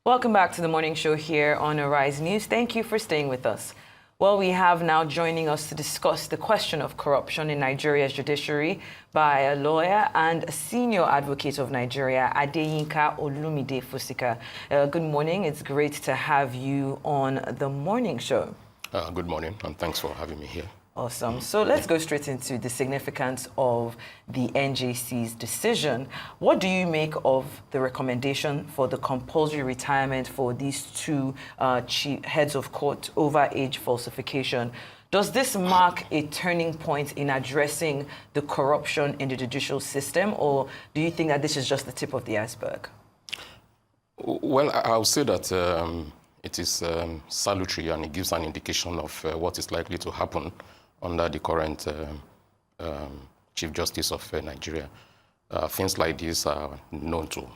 Welcome back to the morning show here on Arise News. Thank you for staying with us. Well, we have now joining us to discuss the question of corruption in Nigeria's judiciary by a lawyer and a senior advocate of Nigeria, Adeyinka Olumide-Fusika. Good morning. It's great to have you on the morning show. Good morning, and thanks for having me here. Awesome. So let's go straight into the significance of the NJC's decision. What do you make of the recommendation for the compulsory retirement for these two heads of court over age falsification? Does this mark a turning point in addressing the corruption in the judicial system, or do you think that this is just the tip of the iceberg? Well, I'll say that it is salutary, and it gives an indication of what is likely to happen under the current Chief Justice of Nigeria. Things like this are known to,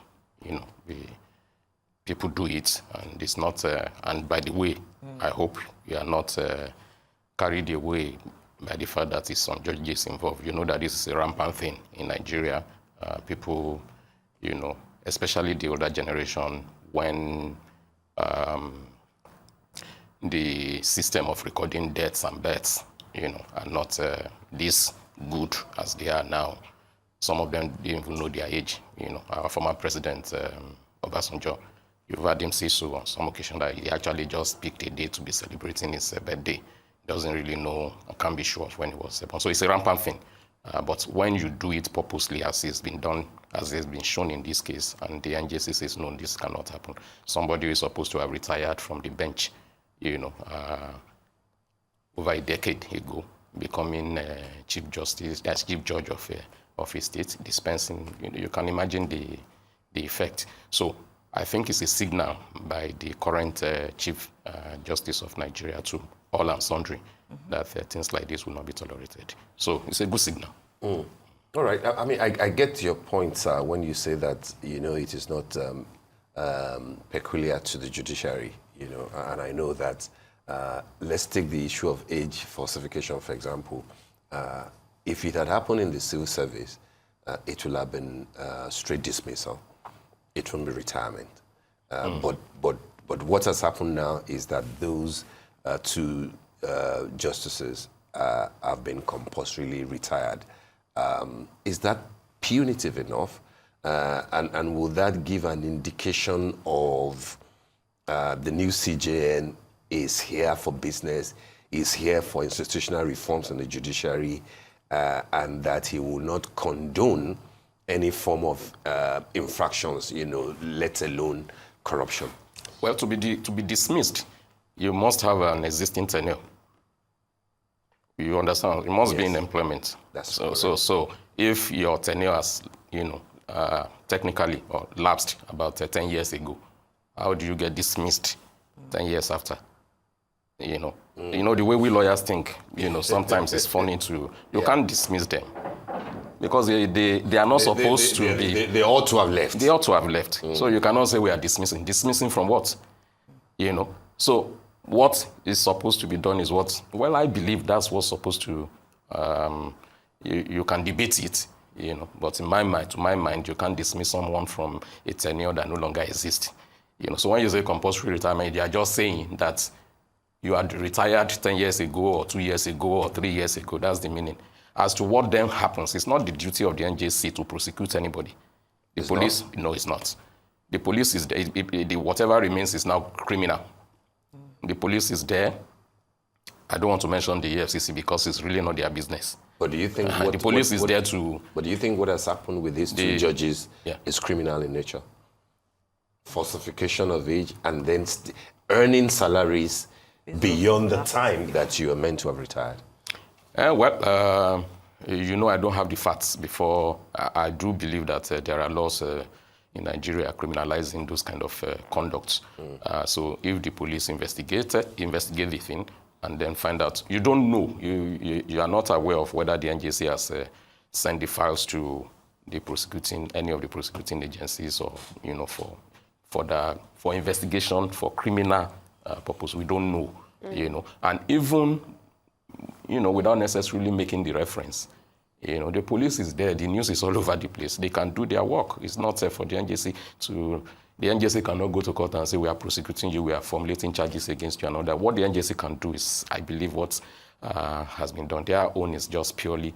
people do it, and it's not, and by the way, I hope you are not carried away by the fact that it's some judges involved. You know that this is a rampant thing in Nigeria. People, especially the older generation, when the system of recording deaths and births are not this good as they are now. Some of them didn't even know their age. Our former president, Obasanjo, you've heard him say so on some occasion that he actually just picked a day to be celebrating his birthday. He doesn't really know, or can't be sure of when he was born. So it's a rampant thing. But when you do it purposely, as it's been done, as it's been shown in this case, and the NJC says, no, this cannot happen. Somebody who is supposed to have retired from the bench, over a decade ago, becoming Chief Justice, as Chief Judge of a state, dispensing, you can imagine the effect. So I think it's a signal by the current Chief Justice of Nigeria to all and sundry that things like this will not be tolerated. So it's a good signal. All right. I mean, I get your point when you say that, it is not peculiar to the judiciary, and I know that. Let's take the issue of age falsification, for example. If it had happened in the civil service, it will have been straight dismissal. It won't be retirement. But what has happened now is that those two justices have been compulsorily retired. Is that punitive enough? And will that give an indication of the new CJN is here for business, is here for institutional reforms in the judiciary, and that he will not condone any form of infractions, let alone corruption? Well, to be dismissed, you must have an existing tenure. You understand? It must be in employment. That's so if your tenure has, technically or lapsed about 10 years ago, how do you get dismissed 10 years after? The way we lawyers think, sometimes it's funny you can't dismiss them because they are not supposed to be. They ought to have left. They ought to have left. So you cannot say we are dismissing. Dismissing from what? So what is supposed to be done is what? Well, I believe that's what's supposed to, you can debate it, but to my mind, you can't dismiss someone from a tenure that no longer exists. So when you say compulsory retirement, they are just saying that you had retired 10 years ago or 2 years ago or 3 years ago. That's the meaning. As to what then happens, it's not the duty of the NJC to prosecute anybody. The police, no, it's not. The police is there. Whatever remains is now criminal. The police is there. I don't want to mention the EFCC because it's really not their business. But do you think the police is there to... But do you think what has happened with these two judges is criminal in nature? Falsification of age and then earning salaries beyond the time that you are meant to have retired? I don't have the facts before. I do believe that there are laws in Nigeria criminalizing those kind of conducts. So if the police investigate the thing and then find out, you don't know, you are not aware of whether the NJC has sent the files to any of the prosecuting agencies or, for investigation, for criminal purpose. We don't know, and even, without necessarily making the reference, You know, the police is there. The news is all over the place. They can do their work. It's not for the NJC to... The NJC cannot go to court and say, we are prosecuting you, we are formulating charges against you and all that. What the NJC can do is, I believe, what has been done. Their own is just purely,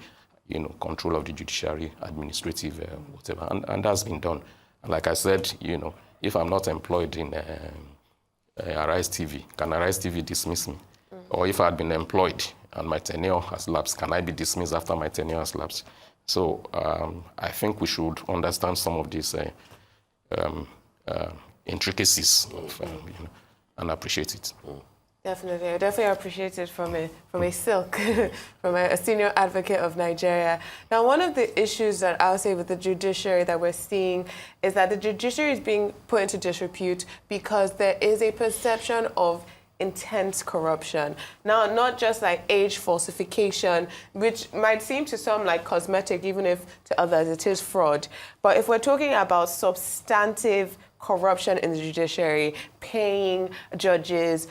you know, control of the judiciary, administrative, whatever. And that's been done. And like I said, you know, if I'm not employed in Arise TV, can Arise TV dismiss me? Or if I had been employed and my tenure has lapsed, can I be dismissed after my tenure has lapsed? So I think we should understand some of these intricacies of, you know, and appreciate it. Definitely, I definitely appreciate it from a silk, from a senior advocate of Nigeria. Now, one of the issues that I'll say with the judiciary that we're seeing is that the judiciary is being put into disrepute because there is a perception of intense corruption. Now, not just like age falsification, which might seem to some like cosmetic, even if to others it is fraud. But if we're talking about substantive corruption in the judiciary, paying judges,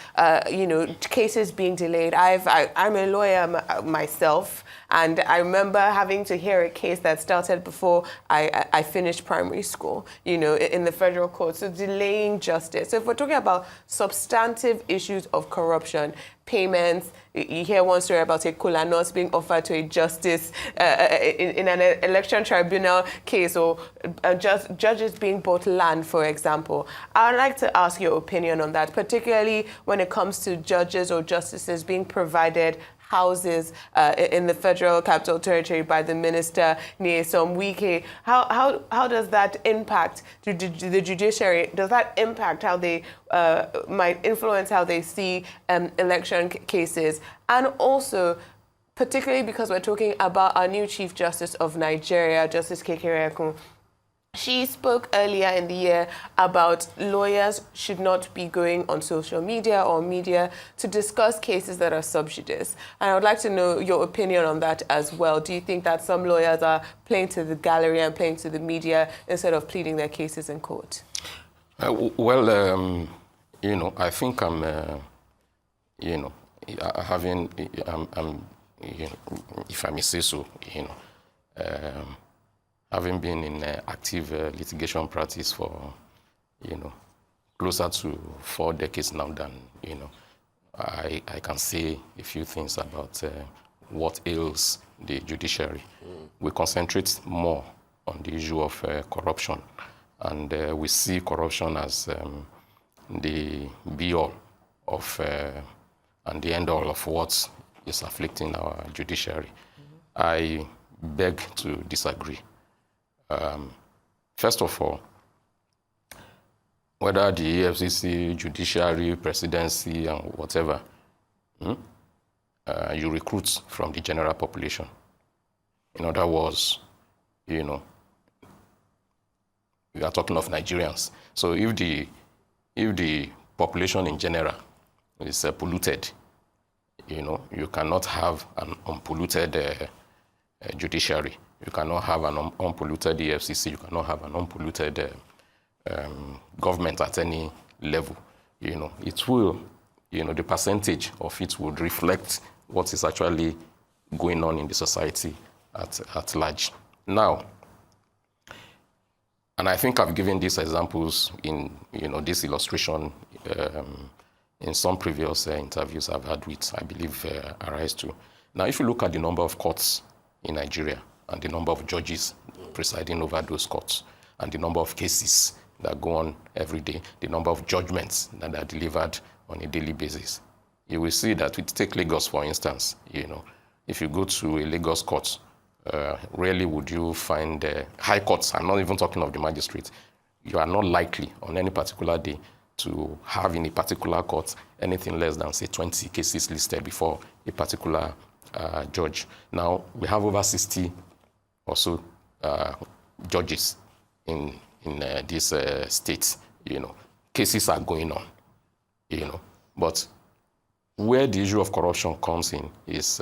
you know, cases being delayed. I'm a lawyer myself, and I remember having to hear a case that started before I finished primary school, you know, in the federal court. So delaying justice. So if we're talking about substantive issues of corruption, payments, you hear one story about a kola nut being offered to a justice in an election tribunal case, or judges being bought land, for example. I would like to ask your opinion on that, particularly when it comes to judges or justices being provided houses in the Federal Capital Territory by the Minister Nyesom Wike. How does that impact the judiciary? Does that impact how they might influence how they see election cases? And also, particularly because we're talking about our new Chief Justice of Nigeria, Justice Kekere, she spoke earlier in the year about lawyers should not be going on social media or media to discuss cases that are sub judice. And I would like to know your opinion on that as well. Do you think that some lawyers are playing to the gallery and playing to the media instead of pleading their cases in court? Well, you know, I think I'm you know, you know, if I may say so, you know, having been in active litigation practice for, you know, closer to 4 decades now, than, you know, I can say a few things about what ails the judiciary. We concentrate more on the issue of corruption, and we see corruption as the be-all of and the end-all of what is afflicting our judiciary. I beg to disagree. First of all, whether the EFCC, judiciary, presidency, and whatever, you recruit from the general population. In other words, you know, we are talking of Nigerians. So if the population in general is polluted, you know, you cannot have an unpolluted judiciary. You cannot have an unpolluted EFCC. You cannot have an unpolluted government at any level. You know, it will, you know, the percentage of it would reflect what is actually going on in the society at large. Now, and I think I've given these examples in, you know, this illustration in some previous interviews I've had with, I believe, Arise too. Now, if you look at the number of courts in Nigeria, and the number of judges presiding over those courts, and the number of cases that go on every day, the number of judgments that are delivered on a daily basis, you will see that, we take Lagos, for instance, you know, if you go to a Lagos court, rarely would you find high courts. I'm not even talking of the magistrate. You are not likely on any particular day to have in a particular court anything less than, say, 20 cases listed before a particular judge. Now, we have over 60 or so judges in these states. You know, cases are going on, you know. But where the issue of corruption comes in is,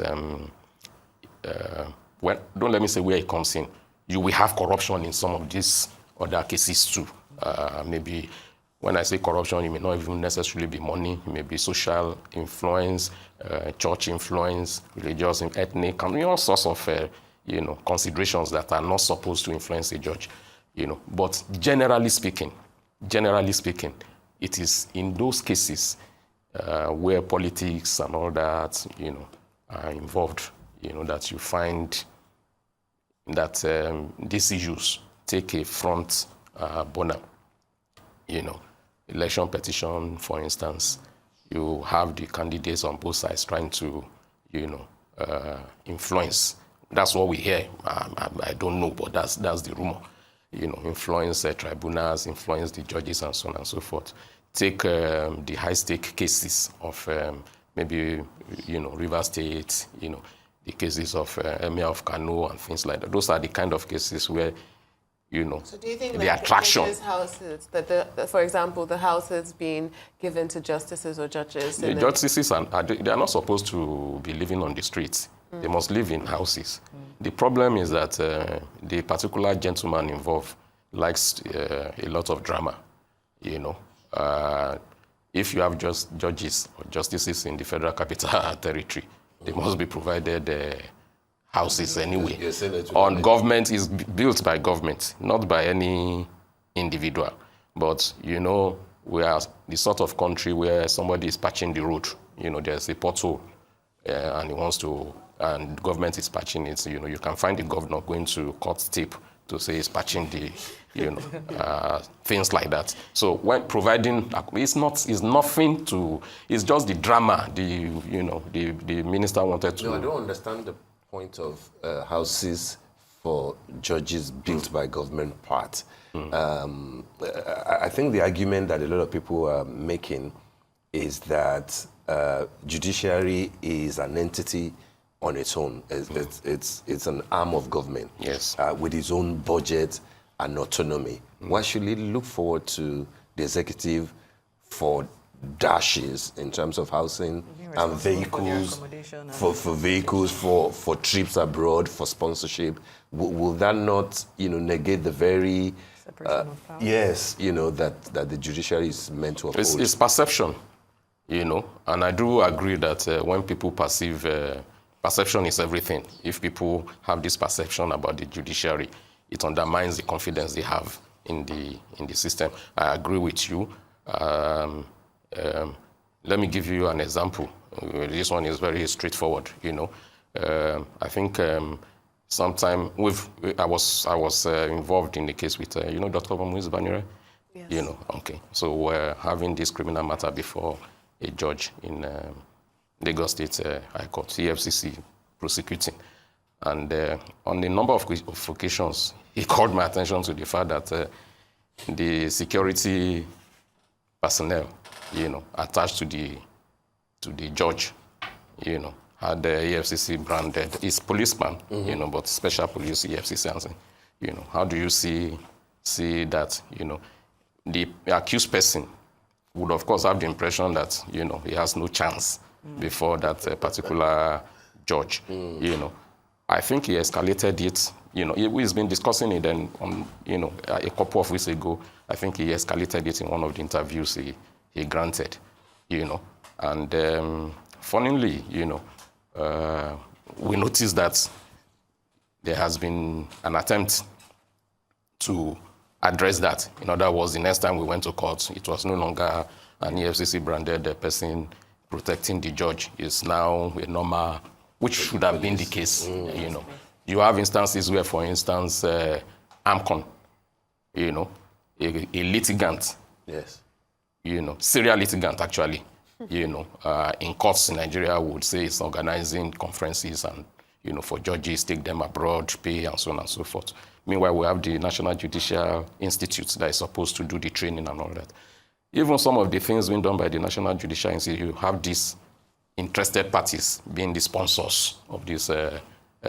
well, don't let me say where it comes in. You will have corruption in some of these other cases too. Maybe when I say corruption, it may not even necessarily be money. It may be social influence, church influence, religious, ethnic, and all sorts of considerations that are not supposed to influence a judge, But generally speaking, it is in those cases where politics and all that, are involved, that you find that these issues take a front burner. Election petition, for instance, you have the candidates on both sides trying to, influence. That's what we hear. I don't know, but that's the rumor. Influence tribunals, influence the judges, and so on and so forth. Take the high-stake cases of maybe, River State, the cases of Emir of Kano and things like that. Those are the kind of cases where, So do you think the attraction. Houses, for example, the houses being given to justices or judges? The justices, they are not supposed to be living on the streets. They must live in houses. The problem is that the particular gentleman involved likes a lot of drama, If you have just judges or justices in the Federal Capital Territory, they must be provided houses anyway. Government is built by government, not by any individual. But, we are the sort of country where somebody is patching the road. There's a pothole and he wants to, and government is patching it. You can find the governor going to cut tape to say he's patching the, things like that. So when providing, it's nothing to, it's just the drama, the minister wanted to. No, I don't understand the point of houses for judges built by government part. I think the argument that a lot of people are making is that judiciary is an entity on its own. It's an arm of government, yes, with its own budget and autonomy. Why should it look forward to the executive for dashes in terms of housing and vehicles, for vehicles, for trips abroad, for sponsorship? Will that not, negate the very separation of powers? Yes, that the judiciary is meant to uphold? It's perception, and I do agree that when people perceive, perception is everything. If people have this perception about the judiciary, it undermines the confidence they have in the system. I agree with you. Let me give you an example. This one is very straightforward. I think sometime I was involved in the case with Dr. Moise Banire. Yes. Okay. So we're having this criminal matter before a judge in Lagos State High Court, EFCC prosecuting. And on a number of occasions, he called my attention to the fact that the security personnel, attached to the judge, had the EFCC branded. It's policeman, but special police EFCC. And how do you see that? The accused person would of course have the impression that he has no chance before that particular judge. I think he escalated it. He's been discussing it then a couple of weeks ago. I think he escalated it in one of the interviews he granted. And funnily, we noticed that there has been an attempt to address that. In other words, the next time we went to court, it was no longer an EFCC branded person protecting the judge. It's now a normal, which should have been the case. You have instances where, for instance, AMCON, a litigant, Yes. Serial litigant actually, in courts in Nigeria would say it's organizing conferences and, for judges, take them abroad, pay, and so on and so forth. Meanwhile, we have the National Judicial Institute that is supposed to do the training and all that. Even some of the things being done by the National Judicial Institute, you have these interested parties being the sponsors of this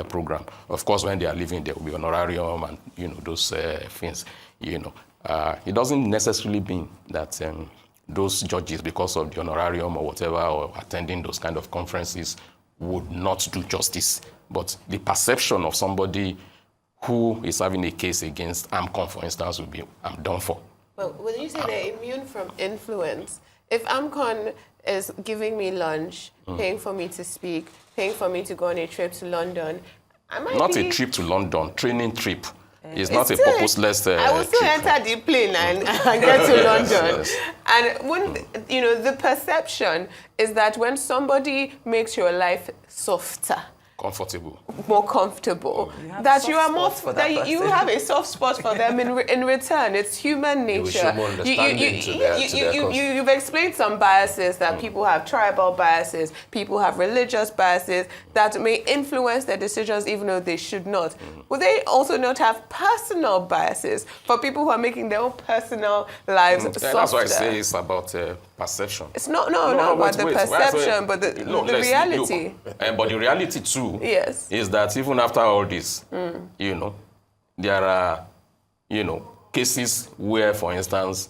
program. Of course, when they are leaving, there will be honorarium and, those things, It doesn't necessarily mean that those judges, because of the honorarium or whatever, or attending those kind of conferences, would not do justice. But the perception of somebody who is having a case against AMCON, for instance, will be, I'm done for. But when you say they're immune from influence, if AMCON is giving me lunch, paying for me to speak, paying for me to go on a trip to London, not a trip to London, training trip. It's not a still- purposeless I will still trip. enter the plane and get to London. Yes. And when the perception is that when somebody makes your life softer, Comfortable. more comfortable, You have that soft you are more spots for that that you person. have a soft spot for them in return. It's human will nature. show more understanding to their cause. You've explained some biases that people have tribal biases, people have religious biases that may influence their decisions even though they should not. Will they also not have personal biases for people who are making their own personal lives softer? That's why I say it's about perception. It's not about wait, the wait. perception, but the reality. But the reality too Yes. is that even after all this, there are, cases where, for instance,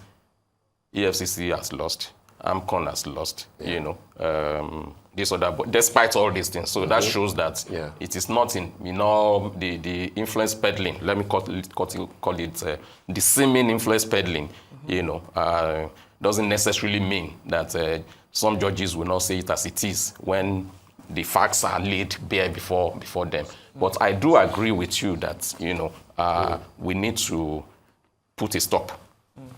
EFCC has lost, AMCON has lost, this or that, but despite all these things. So that shows that it is not in, the influence peddling, let me call it the seeming influence peddling, doesn't necessarily mean that some judges will not say it as it is when the facts are laid bare before them. But I do agree with you that, we need to put a stop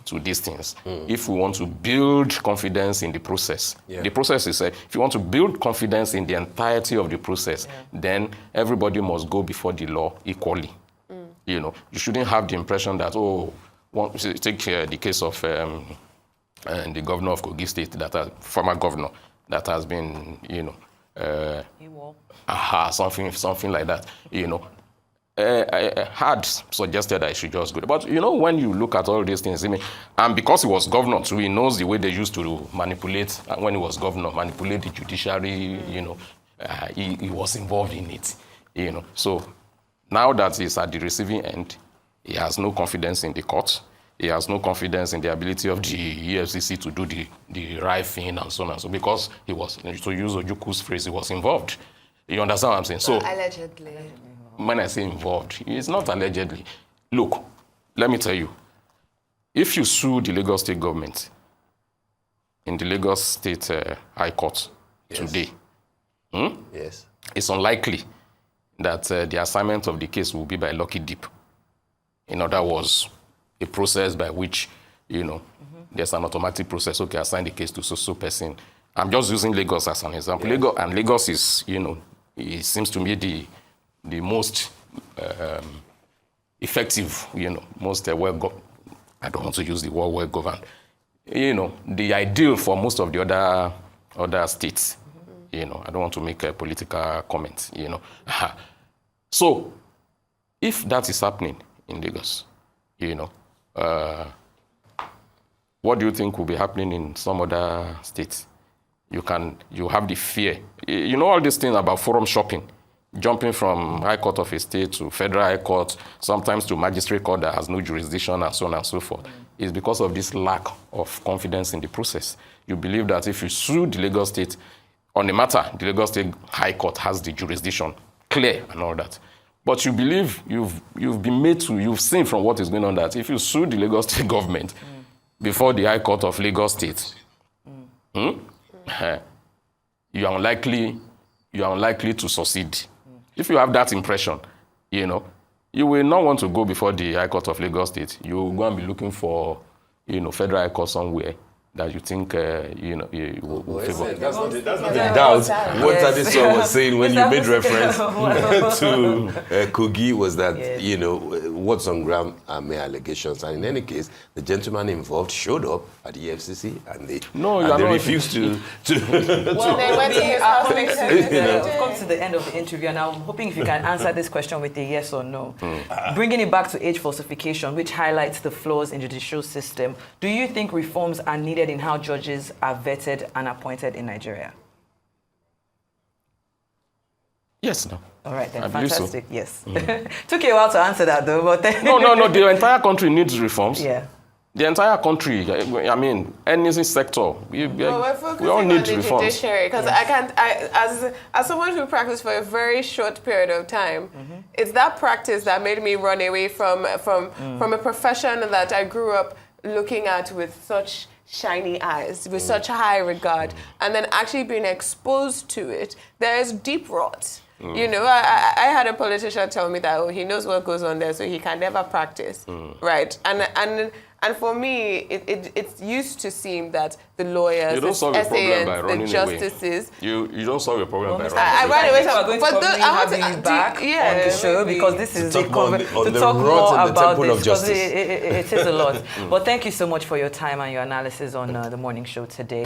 to these things. If we want to build confidence in the process. The process is, if you want to build confidence in the entirety of the process, then everybody must go before the law equally. You shouldn't have the impression that, take the case of the governor of Kogi State, former governor, that has been, something like that, I had suggested I should just go. But, when you look at all these things, and because he was governor too, he knows the way they used to manipulate, when he was governor, manipulate the judiciary, he was involved in it, So now that he's at the receiving end, he has no confidence in the court. He has no confidence in the ability of the EFCC to do the right thing and so on and so, because he was, to use Ojuku's phrase, he was involved. You understand what I'm saying? So, Allegedly. when I say involved, it's not allegedly. Look, let me tell you, if you sue the Lagos State government in the Lagos State High Court today, it's unlikely that the assignment of the case will be by lucky dip. In other words, a process by which, there's an automatic process. Okay, assign the case to so person. I'm just using Lagos as an example. Lagos is, it seems to me the most effective, most I don't want to use the word well governed. The ideal for most of the other states. I don't want to make a political comment. So, if that is happening in Lagos, what do you think will be happening in some other states? You have the fear. All these things about forum shopping, jumping from High Court of a state to Federal High Court, sometimes to Magistrate Court that has no jurisdiction and so on and so forth, is because of this lack of confidence in the process. You believe that if you sue the Lagos State on a matter, the Lagos State High Court has the jurisdiction, clear and all that. But you believe you've seen from what is going on that if you sue the Lagos State government before the High Court of Lagos State, you are unlikely to succeed. If you have that impression, you will not want to go before the High Court of Lagos State. You will go and be looking for, Federal High Court somewhere that you think you will favor. That's not the doubt. What Adeso was saying when you made reference to Kogi was that, what's on ground are mere allegations. And in any case, the gentleman involved showed up at the EFCC and they refused to... Well, they went to his house later. We've come to the end of the interview, and I'm hoping if you can answer this question with a yes or no. Bringing it back to age falsification, which highlights the flaws in the judicial system, do you think reforms are needed in how judges are vetted and appointed in Nigeria? Yes, no. All right, then. I believe so. Fantastic. Yes. Took you a while to answer that, though. But No. The entire country needs reforms. Yeah. The entire country, any sector, we all need reforms. Because as someone who practiced for a very short period of time, it's that practice that made me run away from a profession that I grew up looking at with such shiny eyes, with such high regard, and then actually being exposed to it. There is deep rot. You know, I had a politician tell me that, oh, he knows what goes on there, so he can never practice, right? And for me, it used to seem that the lawyers, You don't solve a problem by running the justices, away. You don't solve a problem by running I away. ran away. We're going to probably have you back on the show because this is talk to more on the talk rot more in the about temple this of because justice. it is a lot. But thank you so much for your time and your analysis on the morning show today.